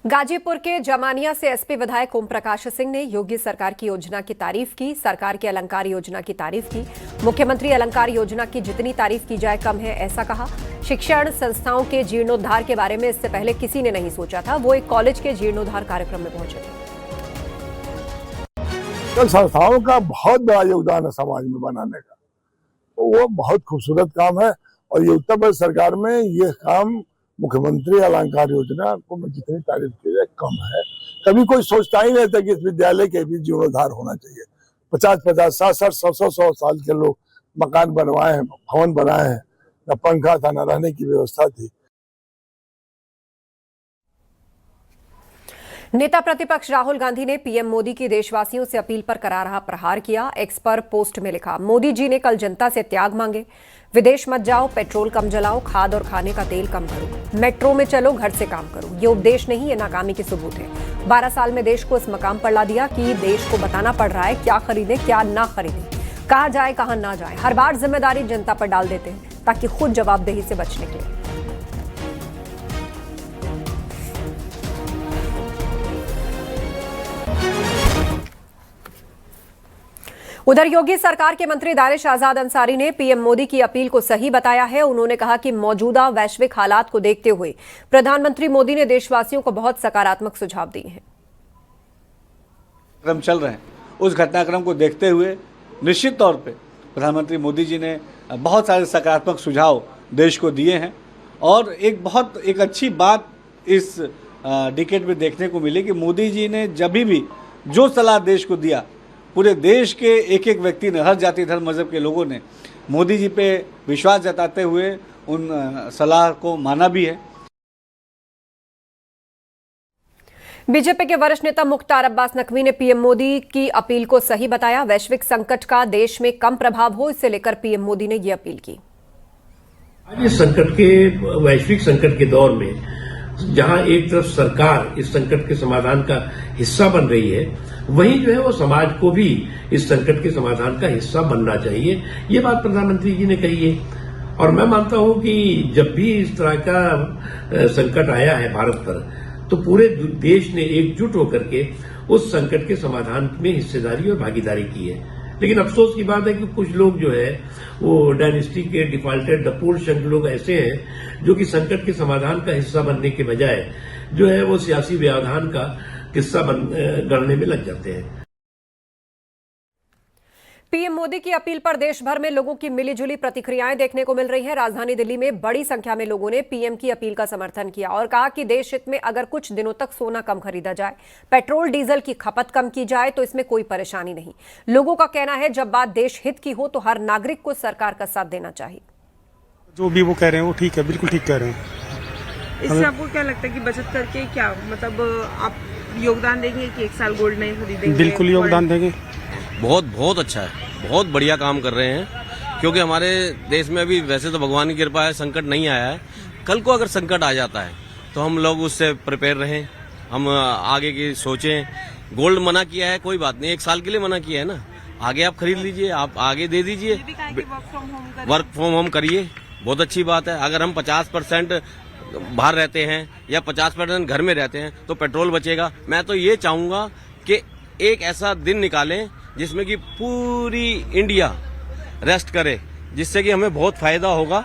गाजीपुर के जमानिया से एसपी विधायक ओम प्रकाश सिंह ने योगी सरकार की योजना की तारीफ की। सरकार की अलंकार योजना की तारीफ की। मुख्यमंत्री अलंकार योजना की जितनी तारीफ की जाए कम है, ऐसा कहा। शिक्षण संस्थाओं के जीर्णोद्धार के बारे में इससे पहले किसी ने नहीं सोचा था। वो एक कॉलेज के जीर्णोद्धार कार्यक्रम में पहुंचे थे। संस्थाओं का बहुत बड़ा योगदान है समाज में बनाने का, तो वो बहुत खूबसूरत काम है। और ये उत्तर प्रदेश सरकार में ये काम मुख्यमंत्री अलंकार योजना को मैं जितनी तारीफ की जाए कम है। कभी कोई सोचता ही नहीं था कि इस विद्यालय के भी जीर्णोद्धार होना चाहिए। 50-50, 60-60, 100 साल के लोग मकान बनवाए हैं, भवन बनाए हैं, न पंखा था न रहने की व्यवस्था थी। नेता प्रतिपक्ष राहुल गांधी ने पीएम मोदी की देशवासियों से अपील पर करारा प्रहार किया। एक्स पर पोस्ट में लिखा, मोदी जी ने कल जनता से त्याग मांगे। विदेश मत जाओ, पेट्रोल कम जलाओ, खाद और खाने का तेल कम करो, मेट्रो में चलो, घर से काम करो। ये उपदेश नहीं, ये नाकामी के सबूत है। 12 साल में देश को इस मकाम पर ला दिया कि देश को बताना पड़ रहा है क्या खरीदे क्या ना खरीदे, कहाँ जाए कहाँ ना जाए। हर बार जिम्मेदारी जनता पर डाल देते हैं ताकि खुद जवाबदेही से बच निकले। उधर योगी सरकार के मंत्री दानिश आजाद अंसारी ने पीएम मोदी की अपील को सही बताया है। उन्होंने कहा कि मौजूदा वैश्विक हालात को देखते हुए प्रधानमंत्री मोदी ने देशवासियों को बहुत सकारात्मक सुझाव दिए हैं। क्रम चल रहे हैं, उस घटनाक्रम को देखते हुए निश्चित तौर पे प्रधानमंत्री मोदी जी ने बहुत सारे सकारात्मक सुझाव देश को दिए हैं। और एक अच्छी बात इस डिकेड में देखने को मिली कि मोदी जी ने जब भी जो सलाह देश को दिया, पूरे देश के एक एक व्यक्ति ने, हर जाति धर्म मजहब के लोगों ने मोदी जी पे विश्वास जताते हुए उन सलाह को माना भी है। बीजेपी के वरिष्ठ नेता मुख्तार अब्बास नकवी ने पीएम मोदी की अपील को सही बताया। वैश्विक संकट का देश में कम प्रभाव हो, इसे लेकर पीएम मोदी ने यह अपील की। आज इस वैश्विक संकट के दौर में जहां एक तरफ सरकार इस संकट के समाधान का हिस्सा बन रही है, वहीं जो है वो समाज को भी इस संकट के समाधान का हिस्सा बनना चाहिए। ये बात प्रधानमंत्री जी ने कही है। और मैं मानता हूं कि जब भी इस तरह का संकट आया है भारत पर, तो पूरे देश ने एकजुट होकर के उस संकट के समाधान में हिस्सेदारी और भागीदारी की है। लेकिन अफसोस की बात है कि कुछ लोग जो है वो डायनेस्टी के डिफॉल्टेड डपूर शंख लोग ऐसे हैं जो कि संकट के समाधान का हिस्सा बनने के बजाय जो है वो सियासी व्यवधान का किस्सा गढ़ने में लग जाते हैं। पीएम मोदी की अपील पर देश भर में लोगों की मिलीजुली प्रतिक्रियाएं देखने को मिल रही हैं। राजधानी दिल्ली में बड़ी संख्या में लोगों ने पीएम की अपील का समर्थन किया और कहा कि देश हित में अगर कुछ दिनों तक सोना कम खरीदा जाए, पेट्रोल डीजल की खपत कम की जाए तो इसमें कोई परेशानी नहीं। लोगों का कहना है जब बात देश हित की हो तो हर नागरिक को सरकार का साथ देना चाहिए। जो भी वो कह रहे हैं वो ठीक है, बिल्कुल ठीक कह रहे हैं। इससे आपको क्या लगता है कि बचत करके क्या मतलब आप योगदान देंगे कि 1 साल गोल्ड नहीं खरीदेंगे? बिल्कुल योगदान देंगे। बहुत अच्छा है, बहुत बढ़िया काम कर रहे हैं। क्योंकि हमारे देश में अभी वैसे तो भगवान की कृपा है, संकट नहीं आया है। कल को अगर संकट आ जाता है तो हम लोग उससे प्रिपेयर रहें, हम आगे की सोचें। गोल्ड मना किया है, कोई बात नहीं, 1 साल के लिए मना किया है ना, आगे आप खरीद लीजिए, आप आगे दे दीजिए, वर्क फ्रॉम होम करिए, बहुत अच्छी बात है। अगर हम 50% बाहर रहते हैं या 50% घर में रहते हैं तो पेट्रोल बचेगा। मैं तो ये चाहूंगा कि एक ऐसा दिन निकालें जिसमें कि पूरी इंडिया रेस्ट करे, जिससे कि हमें बहुत फायदा होगा,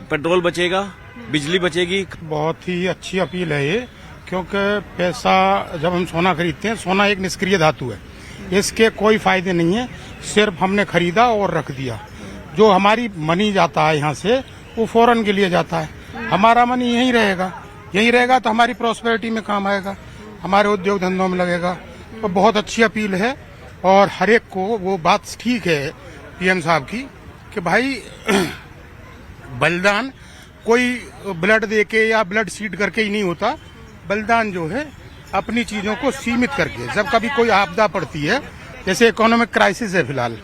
पेट्रोल बचेगा, बिजली बचेगी। बहुत ही अच्छी अपील है ये, क्योंकि पैसा जब हम सोना खरीदते हैं, सोना एक निष्क्रिय धातु है, इसके कोई फायदे नहीं है। सिर्फ हमने खरीदा और रख दिया। जो हमारी मनी जाता है यहाँ से वो फॉरेन के लिए जाता है, हमारा मनी यहीं रहेगा तो हमारी प्रॉस्पेरिटी में काम आएगा, हमारे उद्योग धंधों में लगेगा। तो बहुत अच्छी अपील है और हर एक को वो बात ठीक है पीएम साहब की कि भाई बलिदान कोई ब्लड देके या ब्लड सीड करके ही नहीं होता। बलिदान जो है अपनी चीजों को सीमित करके, जब कभी कोई आपदा पड़ती है, जैसे इकोनॉमिक क्राइसिस है फिलहाल,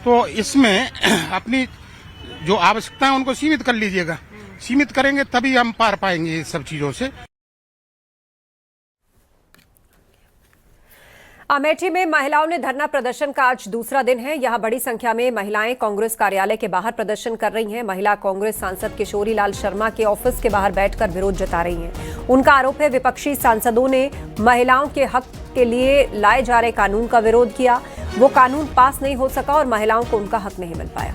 तो इसमें अपनी जो आवश्यकता है उनको सीमित कर लीजिएगा। सीमित करेंगे तभी हम पार पाएंगे इस सब चीजों से। अमेठी में महिलाओं ने धरना प्रदर्शन का आज दूसरा दिन है। यहां बड़ी संख्या में महिलाएं कांग्रेस कार्यालय के बाहर प्रदर्शन कर रही हैं। महिला कांग्रेस सांसद किशोरी लाल शर्मा के ऑफिस के बाहर बैठकर विरोध जता रही हैं। उनका आरोप है विपक्षी सांसदों ने महिलाओं के हक के लिए लाए जा रहे कानून का विरोध किया। वो कानून पास नहीं हो सका और महिलाओं को उनका हक नहीं मिल पाया।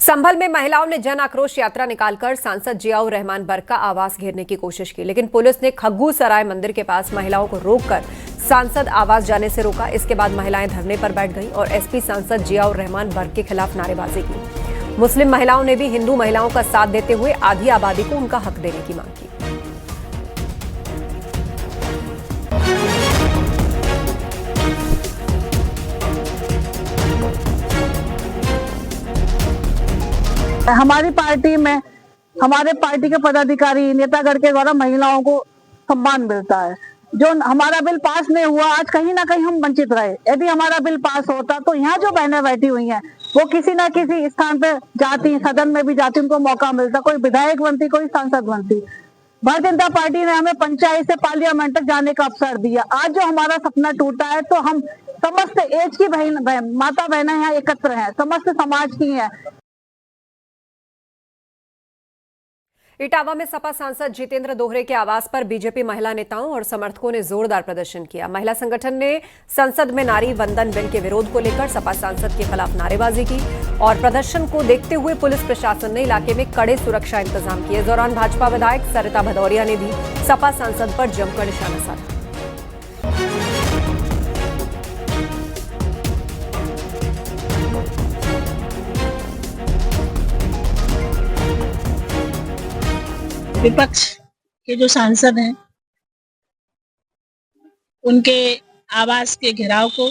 संभल में महिलाओं ने जन आक्रोश यात्रा निकालकर सांसद जियाउर रहमान बर्क का आवास घेरने की कोशिश की, लेकिन पुलिस ने खग्गू सराय मंदिर के पास महिलाओं को रोककर सांसद आवास जाने से रोका। इसके बाद महिलाएं धरने पर बैठ गईं और एसपी सांसद जियाउर रहमान बर्क के खिलाफ नारेबाजी की। मुस्लिम महिलाओं ने भी हिंदू महिलाओं का साथ देते हुए आधी आबादी को उनका हक देने की मांग की। हमारी पार्टी में हमारे पार्टी के पदाधिकारी नेतागढ़ के द्वारा महिलाओं को सम्मान मिलता है। जो हमारा बिल पास नहीं हुआ, आज कहीं ना कहीं हम वंचित रहे। यदि हमारा बिल पास होता तो यहाँ जो बहनें बैठी हुई हैं वो किसी न किसी स्थान पे जाती, सदन में भी जाती, उनको मौका मिलता, कोई विधायक बनती, कोई सांसद बनती। भारतीय जनता पार्टी ने हमें पंचायत से पार्लियामेंट तक जाने का अवसर दिया। आज जो हमारा सपना टूटा है तो हम समस्त एज की माता बहनें यहाँ एकत्र हैं, समस्त समाज की हैं। इटावा में सपा सांसद जितेंद्र दोहरे के आवास पर बीजेपी महिला नेताओं और समर्थकों ने जोरदार प्रदर्शन किया। महिला संगठन ने संसद में नारी वंदन बिल के विरोध को लेकर सपा सांसद के खिलाफ नारेबाजी की और प्रदर्शन को देखते हुए पुलिस प्रशासन ने इलाके में कड़े सुरक्षा इंतजाम किए। इस दौरान भाजपा विधायक सरिता भदौरिया ने भी सपा सांसद पर जमकर निशाना साधा। विपक्ष के जो सांसद हैं उनके आवास के घेराव को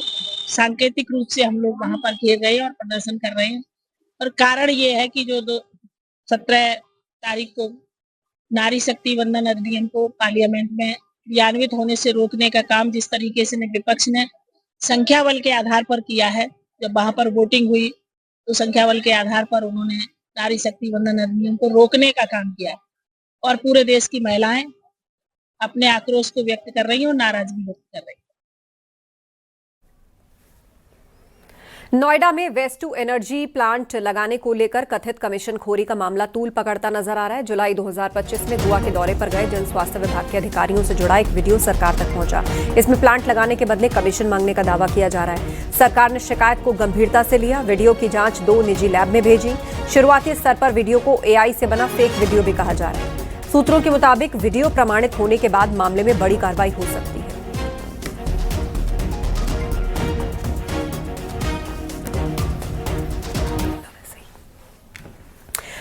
सांकेतिक रूप से हम लोग वहां पर घेर रहे हैं और प्रदर्शन कर रहे हैं। और कारण ये है कि जो 17 तारीख को नारी शक्ति वंदन अधिनियम को पार्लियामेंट में क्रियान्वित होने से रोकने का काम जिस तरीके से विपक्ष ने संख्या बल के आधार पर किया है, जब वहां पर वोटिंग हुई तो संख्या बल के आधार पर उन्होंने नारी शक्ति वंदन अधिनियम को रोकने का काम किया और पूरे देश की महिलाएं अपने आक्रोश को व्यक्त कर रही हैं और नाराजगी व्यक्त कर रही हैं। नोएडा में वेस्ट टू एनर्जी प्लांट लगाने को लेकर कथित कमीशन खोरी का मामला तूल पकड़ता नजर आ रहा है। जुलाई 2025 में गोवा के दौरे पर गए जन स्वास्थ्य विभाग के अधिकारियों से जुड़ा एक वीडियो सरकार तक पहुंचा। इसमें प्लांट लगाने के बदले कमीशन मांगने का दावा किया जा रहा है। सरकार ने शिकायत को गंभीरता से लिया। वीडियो की जांच 2 निजी लैब में भेजी। शुरुआती स्तर पर वीडियो को AI से बना फेक वीडियो भी कहा जा रहा है। सूत्रों के मुताबिक वीडियो प्रमाणित होने के बाद मामले में बड़ी कार्रवाई हो सकती है।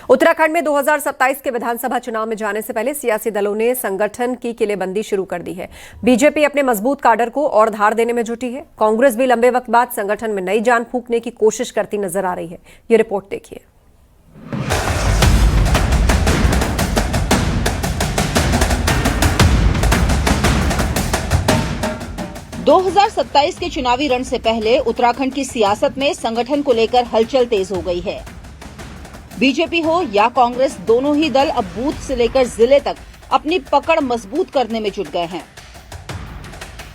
उत्तराखंड में 2027 के विधानसभा चुनाव में जाने से पहले सियासी दलों ने संगठन की किलेबंदी शुरू कर दी है। बीजेपी अपने मजबूत काडर को और धार देने में जुटी है। कांग्रेस भी लंबे वक्त बाद संगठन में नई जान फूंकने की कोशिश करती नजर आ रही है। ये रिपोर्ट देखिए। 2027 के चुनावी रण से पहले उत्तराखंड की सियासत में संगठन को लेकर हलचल तेज हो गई है। बीजेपी हो या कांग्रेस, दोनों ही दल अब बूथ से लेकर जिले तक अपनी पकड़ मजबूत करने में जुट गए हैं।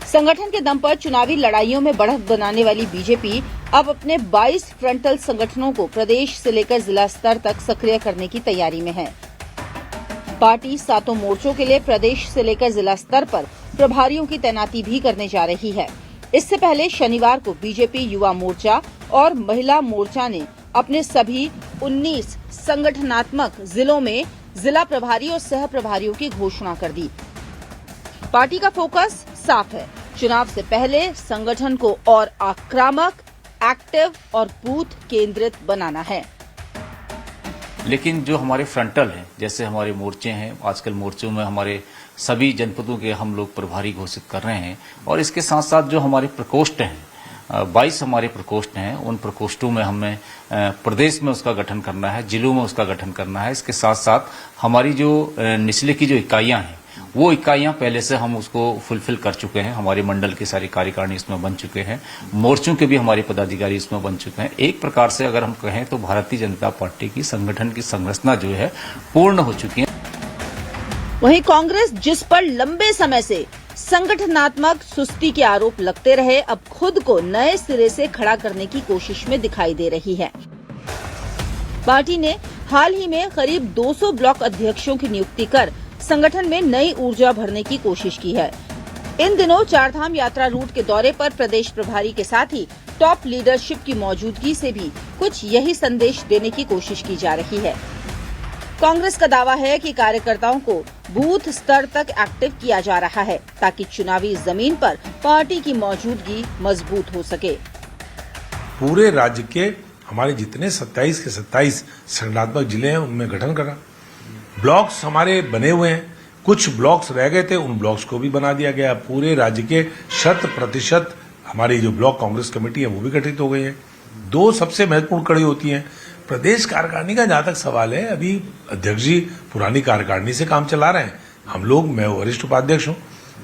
संगठन के दम पर चुनावी लड़ाइयों में बढ़त बनाने वाली बीजेपी अब अपने 22 फ्रंटल संगठनों को प्रदेश से लेकर जिला स्तर तक सक्रिय करने की तैयारी में है। पार्टी 7 मोर्चों के लिए प्रदेश से लेकर जिला स्तर पर प्रभारियों की तैनाती भी करने जा रही है। इससे पहले शनिवार को बीजेपी युवा मोर्चा और महिला मोर्चा ने अपने सभी 19 संगठनात्मक जिलों में जिला प्रभारी और सह प्रभारियों की घोषणा कर दी। पार्टी का फोकस साफ है, चुनाव से पहले संगठन को और आक्रामक, एक्टिव और बूथ केंद्रित बनाना है। लेकिन जो हमारे फ्रंटल हैं, जैसे हमारे मोर्चे हैं, आजकल मोर्चों में हमारे सभी जनपदों के हम लोग प्रभारी घोषित कर रहे हैं और इसके साथ साथ जो हमारे प्रकोष्ठ हैं, 22 हमारे प्रकोष्ठ हैं, उन प्रकोष्ठों में हमें प्रदेश में उसका गठन करना है, जिलों में उसका गठन करना है। इसके साथ साथ हमारी जो निचले की जो इकाइयां हैं वो इकाइयां पहले से हम उसको फुलफिल कर चुके हैं। हमारे मंडल की सारी कार्यकारिणी इसमें बन चुके हैं, मोर्चों के भी हमारे पदाधिकारी इसमें बन चुके हैं। एक प्रकार से अगर हम कहें तो भारतीय जनता पार्टी की संगठन की संरचना जो है पूर्ण हो चुकी है। वहीं कांग्रेस, जिस पर लंबे समय से संगठनात्मक सुस्ती के आरोप लगते रहे, अब खुद को नए सिरे से खड़ा करने की कोशिश में दिखाई दे रही है। पार्टी ने हाल ही में करीब 200 ब्लॉक अध्यक्षों की नियुक्ति कर संगठन में नई ऊर्जा भरने की कोशिश की है। इन दिनों चारधाम यात्रा रूट के दौरे पर प्रदेश प्रभारी के साथ ही टॉप लीडरशिप की मौजूदगी से भी कुछ यही संदेश देने की कोशिश की जा रही है। कांग्रेस का दावा है कि कार्यकर्ताओं को बूथ स्तर तक एक्टिव किया जा रहा है ताकि चुनावी जमीन पर पार्टी की मौजूदगी मजबूत हो सके। पूरे राज्य के हमारे जितने 27 के 27 संगठनात्मक जिले हैं उनमें गठन करा। ब्लॉक्स हमारे बने हुए हैं, कुछ ब्लॉक्स रह गए थे, उन ब्लॉक्स को भी बना दिया गया। पूरे राज्य के 100% हमारी जो ब्लॉक कांग्रेस कमेटी है वो भी गठित हो गई है। दो सबसे महत्वपूर्ण कड़ी होती हैं। प्रदेश कार्यकारिणी का जहां तक सवाल है, अभी अध्यक्ष जी पुरानी कार्यकारिणी से काम चला रहे हैं। हम लोग, मैं वरिष्ठ उपाध्यक्ष हूं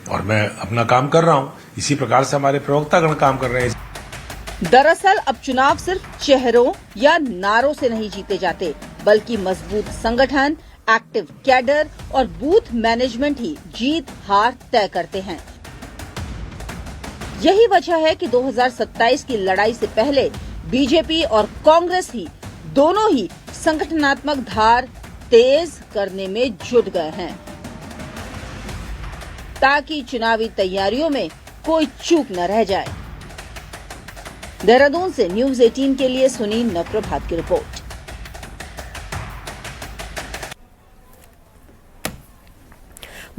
और मैं अपना काम कर रहा हूं। इसी प्रकार से हमारे प्रवक्तागण काम कर रहे हैं। दरअसल अब चुनाव सिर्फ चेहरों या नारों से नहीं जीते जाते, बल्कि मजबूत संगठन, एक्टिव कैडर और बूथ मैनेजमेंट ही जीत हार तय करते हैं। यही वजह है कि 2027 की लड़ाई से पहले बीजेपी और कांग्रेस ही दोनों ही संगठनात्मक धार तेज करने में जुट गए हैं ताकि चुनावी तैयारियों में कोई चूक न रह जाए। देहरादून से न्यूज़ 18 के लिए सुनील नवप्रभात की रिपोर्ट।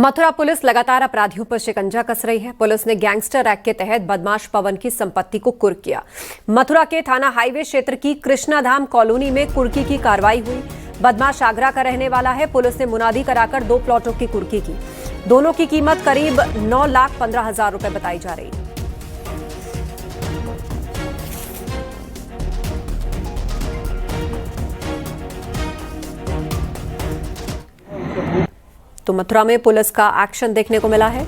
मथुरा पुलिस लगातार अपराधियों पर शिकंजा कस रही है। पुलिस ने गैंगस्टर एक्ट के तहत बदमाश पवन की संपत्ति को कुर्क किया। मथुरा के थाना हाईवे क्षेत्र की कृष्णाधाम कॉलोनी में कुर्की की कार्रवाई हुई। बदमाश आगरा का रहने वाला है। पुलिस ने मुनादी कराकर 2 प्लॉटों की कुर्की की। दोनों की कीमत करीब 9,15,000 रुपए बताई जा रही है। तो मथुरा में पुलिस का एक्शन देखने को मिला है।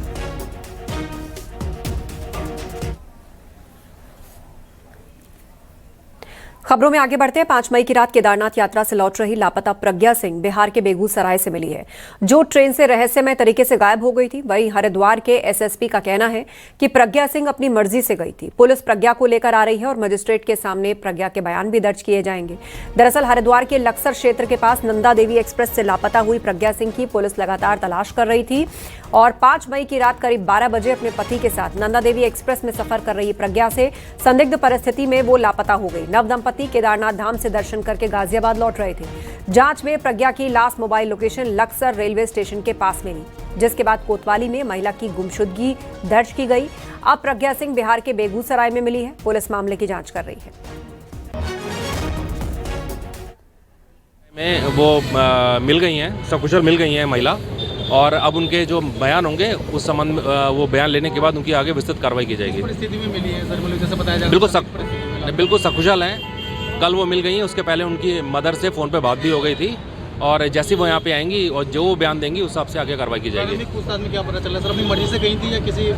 खबरों में आगे बढ़ते हैं। 5 मई की रात केदारनाथ यात्रा से लौट रही लापता प्रज्ञा सिंह बिहार के बेगूसराय से मिली है, जो ट्रेन से रहस्यमय तरीके से गायब हो गई थी। वहीं हरिद्वार के एसएसपी का कहना है कि प्रज्ञा सिंह अपनी मर्जी से गई थी। पुलिस प्रज्ञा को लेकर आ रही है और मजिस्ट्रेट के सामने प्रज्ञा के बयान भी दर्ज किए जाएंगे। दरअसल हरिद्वार के लक्सर क्षेत्र के पास नंदा देवी एक्सप्रेस से लापता हुई प्रज्ञा सिंह की पुलिस लगातार तलाश कर रही थी और 5 मई की रात करीब 12 बजे अपने पति के साथ नंदा देवी एक्सप्रेस में सफर कर रही प्रज्ञा से संदिग्ध परिस्थिति में वो लापता हो गई। नव दंपति केदारनाथ धाम से दर्शन करके गाजियाबाद लौट रहे थे। जांच में प्रज्ञा की last mobile location Laksar railway station के पास मिली, जिसके बाद कोतवाली में महिला की गुमशुदगी दर्ज की गई। अब प्रज्ञा सिंह बिहार के बेगूसराय में मिली है। पुलिस मामले की जांच कर रही है। में वो मिल गई हैं, सकुशल मिल गई हैं महिला, और अब उनके जो बयान होंगे उस संबंध वो बयान लेने के बाद उनकी आगे विस्तृत कार्रवाई की जाएगी। परिस्थिति में मिली है सर, जैसे बताया जा रहा है। बिल्कुल सकुशल हैं। कल वो मिल गई हैं, उसके पहले उनकी मदर से फ़ोन पे बात भी हो गई थी और जैसे वो यहाँ पे आएंगी और जो वो बयान देंगी उस हिसाब से आगे कार्रवाई की जाएगी। पूछताछ में क्या पता चला सर, अपनी मर्जी से गई थी या किसी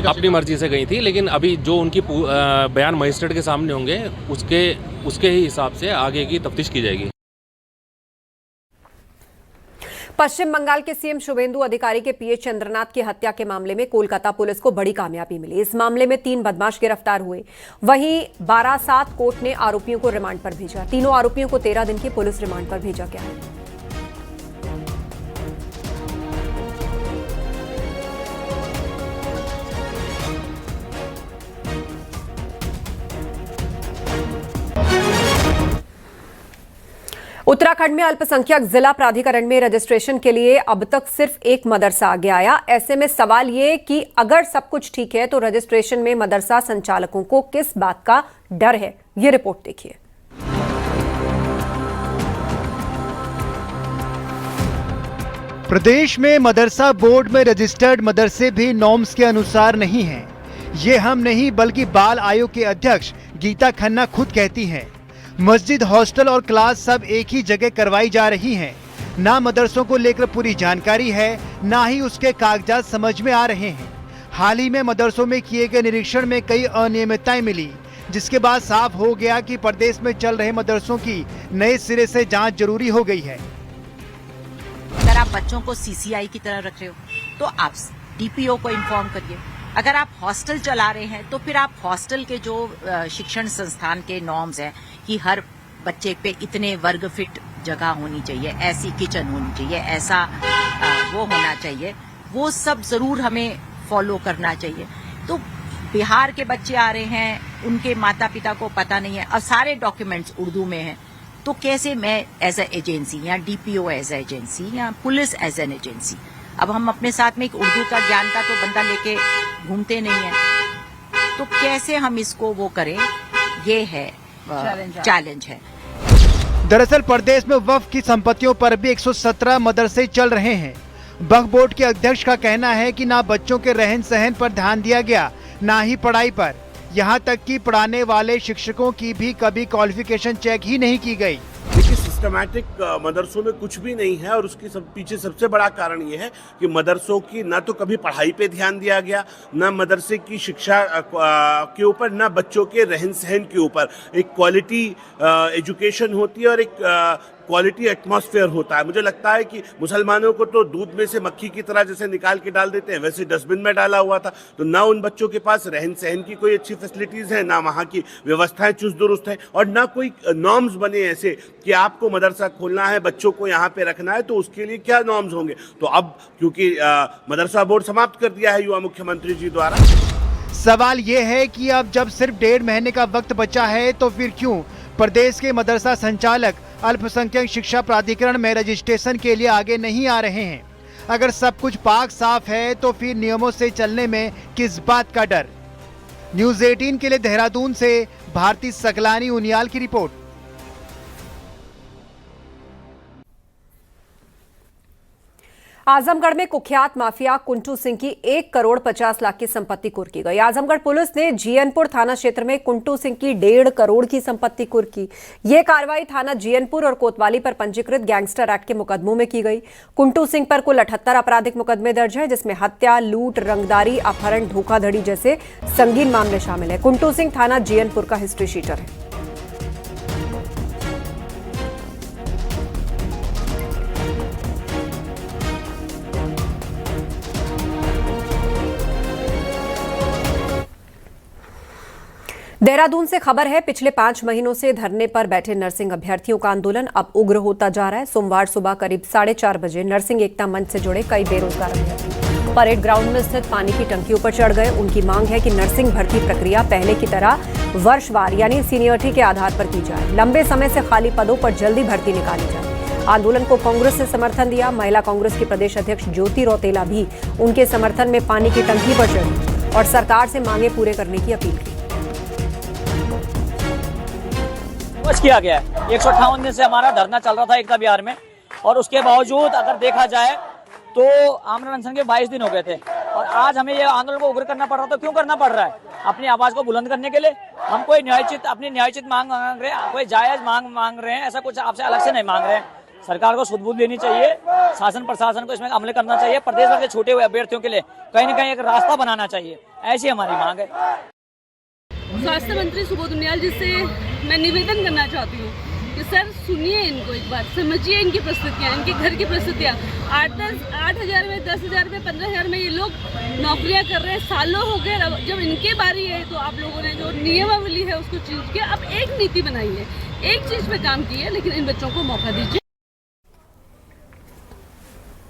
अपनी मर्जी से गई थी, लेकिन अभी जो उनकी बयान मजिस्ट्रेट के सामने होंगे उसके ही हिसाब से आगे की तफ्तीश की जाएगी। पश्चिम बंगाल के सीएम शुभेंदु अधिकारी के पीए चंद्रनाथ की हत्या के मामले में कोलकाता पुलिस को बड़ी कामयाबी मिली। इस मामले में 3 बदमाश गिरफ्तार हुए। वहीं बारासात कोर्ट ने आरोपियों को रिमांड पर भेजा। तीनों आरोपियों को 13 दिन की पुलिस रिमांड पर भेजा गया है। उत्तराखंड में अल्पसंख्यक जिला प्राधिकरण में रजिस्ट्रेशन के लिए अब तक सिर्फ एक मदरसा आगे आया। ऐसे में सवाल ये कि अगर सब कुछ ठीक है तो रजिस्ट्रेशन में मदरसा संचालकों को किस बात का डर है, ये रिपोर्ट देखिए। प्रदेश में मदरसा बोर्ड में रजिस्टर्ड मदरसे भी नॉर्म्स के अनुसार नहीं हैं। ये हम नहीं बल्कि बाल आयोग के अध्यक्ष गीता खन्ना खुद कहती हैं। मस्जिद, हॉस्टल और क्लास सब एक ही जगह करवाई जा रही हैं। ना मदरसों को लेकर पूरी जानकारी है, ना ही उसके कागजात समझ में आ रहे हैं। हाल ही में मदरसों में किए गए निरीक्षण में कई अनियमितताएं मिली, जिसके बाद साफ हो गया कि प्रदेश में चल रहे मदरसों की नए सिरे से जांच जरूरी हो गई है। अगर आप बच्चों को सीसीआई की तरह रख रहे हो तो आप डीपीओ को इन्फॉर्म करिए। अगर आप हॉस्टल चला रहे हैं तो फिर आप हॉस्टल के जो शिक्षण संस्थान के नॉर्म्स हैं कि हर बच्चे पे इतने वर्ग फीट जगह होनी चाहिए, ऐसी किचन होनी चाहिए, ऐसा वो होना चाहिए, वो सब जरूर हमें फॉलो करना चाहिए। तो बिहार के बच्चे आ रहे हैं, उनके माता पिता को पता नहीं है और सारे डॉक्यूमेंट्स उर्दू में हैं, तो कैसे मैं एज ए एजेंसी या डीपीओ एज ए एजेंसी या पुलिस एज एन एजेंसी, अब हम अपने साथ में एक उर्दू का ज्ञान का तो बंदा लेके घूमते नहीं है, तो कैसे हम इसको वो करें, ये है चैलेंज है। दरअसल प्रदेश में वक्फ की संपत्तियों पर भी 117 मदरसे चल रहे हैं। वक्फ बोर्ड के अध्यक्ष का कहना है कि ना बच्चों के रहन सहन पर ध्यान दिया गया, ना ही पढ़ाई पर, यहाँ तक कि पढ़ाने वाले शिक्षकों की भी कभी क्वालिफिकेशन चेक ही नहीं की गई। देखिए, सिस्टमैटिक मदरसों में कुछ भी नहीं है और उसके पीछे सबसे बड़ा कारण ये है कि मदरसों की ना तो कभी पढ़ाई पे ध्यान दिया गया, ना मदरसे की शिक्षा के ऊपर, ना बच्चों के रहन सहन के ऊपर। एक क्वालिटी एजुकेशन होती है और एक क्वालिटी एटमॉस्फेयर होता है। मुझे लगता है कि मुसलमानों को तो दूध में से मक्खी की तरह जैसे निकाल के डाल देते हैं, वैसे डस्टबिन में डाला हुआ था। तो ना उन बच्चों के पास रहन सहन की कोई अच्छी फैसिलिटीज़ है, ना वहाँ की व्यवस्थाएं चुस्त दुरुस्त है, और ना कोई नॉर्म्स बने ऐसे कि आपको मदरसा खोलना है, बच्चों को यहाँ पे रखना है, तो उसके लिए क्या नॉर्म्स होंगे। तो अब क्योंकि मदरसा बोर्ड समाप्त कर दिया है युवा मुख्यमंत्री जी द्वारा। सवाल ये है कि अब जब सिर्फ 1.5 महीने का वक्त बचा है तो फिर क्यों प्रदेश के मदरसा संचालक अल्पसंख्यक शिक्षा प्राधिकरण में रजिस्ट्रेशन के लिए आगे नहीं आ रहे हैं। अगर सब कुछ पाक साफ है तो फिर नियमों से चलने में किस बात का डर। न्यूज़ 18 के लिए देहरादून से भारती सकलानी उनियाल की रिपोर्ट। आजमगढ़ में कुख्यात माफिया कुंटू सिंह की 1,50,00,000 की संपत्ति कुर्की गई। आजमगढ़ पुलिस ने जीएनपुर थाना क्षेत्र में कुंटू सिंह की 1.5 करोड़ की संपत्ति कुर्की। ये कार्रवाई थाना जीएनपुर और कोतवाली पर पंजीकृत गैंगस्टर एक्ट के मुकदमों में की गई। कुंटू सिंह पर कुल 78 आपराधिक मुकदमे दर्ज है, जिसमें हत्या, लूट, रंगदारी, अपहरण, धोखाधड़ी जैसे संगीन मामले शामिल है। कुंटू सिंह थाना जीएनपुर का हिस्ट्री शीटर है। देहरादून से खबर है, पिछले 5 महीनों से धरने पर बैठे नर्सिंग अभ्यर्थियों का आंदोलन अब उग्र होता जा रहा है। सोमवार सुबह करीब 4:30 बजे नर्सिंग एकता मंच से जुड़े कई बेरोजगार अभ्यर्थी परेड ग्राउंड में स्थित पानी की टंकियों पर चढ़ गए। उनकी मांग है कि नर्सिंग भर्ती प्रक्रिया पहले की तरह वर्षवार यानी सीनियरिटी के आधार पर की जाए। लंबे समय से खाली पदों पर जल्दी भर्ती निकाली जाए। आंदोलन को कांग्रेस ने समर्थन दिया। महिला कांग्रेस की प्रदेश अध्यक्ष ज्योति रौतेला भी उनके समर्थन में पानी की टंकी पर चढ़ी और सरकार से मांगे पूरे करने की अपील की। किया गया है। 158 दिन से हमारा धरना चल रहा था एकता विहार में, और उसके बावजूद अगर देखा जाए तो आमरण अनशन के 22 दिन हो गए थे, और आज हमें ये आंदोलन को उग्र करना पड़ रहा था। क्यों करना पड़ रहा है? अपनी आवाज को बुलंद करने के लिए। हम कोई अपनी न्यायोचित मांग मांग रहे हैं, कोई जायज मांग मांग रहे हैं, ऐसा कुछ आपसे अलग से नहीं मांग रहे हैं। सरकार को सुध-बुध देनी चाहिए, शासन प्रशासन को इसमें अमल करना चाहिए, प्रदेश भर के छूटे हुए अभ्यर्थियों के लिए कहीं न कहीं एक रास्ता बनाना चाहिए, ऐसी हमारी मांग है। स्वास्थ्य मंत्री सुबोध उनियाल जी से मैं निवेदन करना चाहती हूँ कि सर सुनिए इनको, एक बार समझिए इनकी परिस्थितियाँ, इनके घर की परिस्थितियाँ। 8,000 में, 10,000 में, 15,000 में ये लोग नौकरियाँ कर रहे हैं, सालों हो गए। जब इनके बारी है तो आप लोगों ने जो नियमावली है उसको चेंज किया। अब एक नीति बनाई है, एक चीज़ पे काम की है, लेकिन इन बच्चों को मौका दीजिए।